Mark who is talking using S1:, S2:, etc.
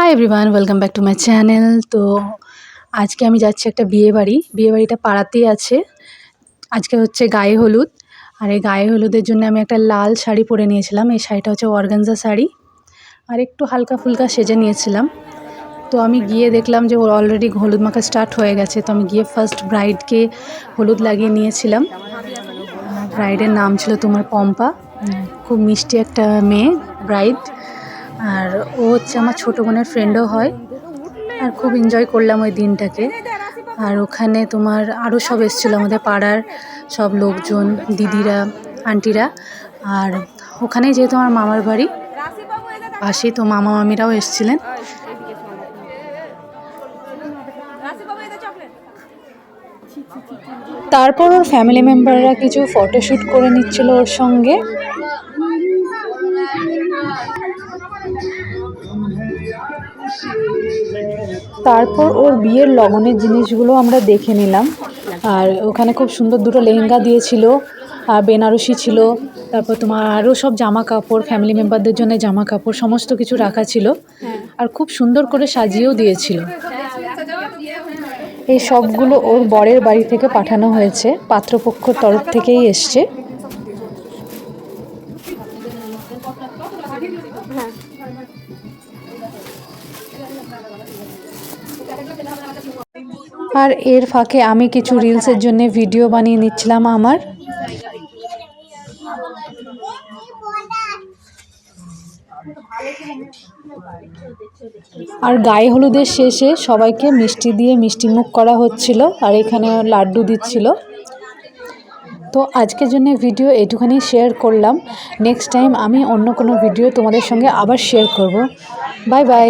S1: Hi everyone, welcome back to my channel. তো আজকে আমি যাচ্ছি একটা বিয়েবাড়িটা পাড়াতেই আছে। আজকে হচ্ছে গায়ে হলুদ, আর এই গায়ে হলুদের জন্য আমি একটা লাল শাড়ি পরে নিয়েছিলাম। এই শাড়িটা হচ্ছে অর্গানজা শাড়ি, আর একটু হালকা ফুলকা সেজে নিয়েছিলাম। তো আমি গিয়ে দেখলাম যে ওর অলরেডি হলুদ মাখা স্টার্ট হয়ে গেছে। তো আমি গিয়ে ফার্স্ট ব্রাইডকে হলুদ লাগিয়ে নিয়েছিলাম। ব্রাইডের নাম ছিল তোমার পম্পা, খুব মিষ্টি একটা মেয়ে ব্রাইড। আর ও হচ্ছে আমার ছোটো বোনের ফ্রেন্ডও হয়। আর খুব এনজয় করলাম ওই দিনটাকে। আর ওখানে তোমার আরও সব এসেছিলো, আমাদের পাড়ার সব লোকজন, দিদিরা, আন্টিরা। আর ওখানেই যেহেতু আমার মামার বাড়ি পাশেই, তো মামা মামিরাও এসেছিলেন। তারপর ওর ফ্যামিলি মেম্বাররা কিছু ফটোশ্যুট করে নিচ্ছিল ওর সঙ্গে। তারপর ওর বিয়ের লগনের জিনিসগুলো আমরা দেখে নিলাম। আর ওখানে খুব সুন্দর দুটো লেহেঙ্গা দিয়েছিল, আর বেনারসি ছিল। তারপর তোমার আরও সব জামা কাপড়, ফ্যামিলি মেম্বারদের জন্য জামা কাপড় সমস্ত কিছু রাখা ছিল। আর খুব সুন্দর করে সাজিয়েও দিয়েছিল। এই সবগুলো ওর বরের বাড়ি থেকে পাঠানো হয়েছে, পাত্রপক্ষর তরফ থেকেই এসছে। আর এর ফাঁকে আমি কিছু রিলসের জন্য ভিডিও বানিয়ে নিচ্ছিলাম আমার। আর গায়ে হলুদের শেষে সবাইকে মিষ্টি দিয়ে মিষ্টিমুখ করা হচ্ছিল, আর এখানে লাড্ডু দিচ্ছিল। তো আজকের জন্য ভিডিও এটুখানি শেয়ার করলাম। নেক্সট টাইম আমি অন্য কোনো ভিডিও তোমাদের সঙ্গে আবার শেয়ার করব। Bye bye.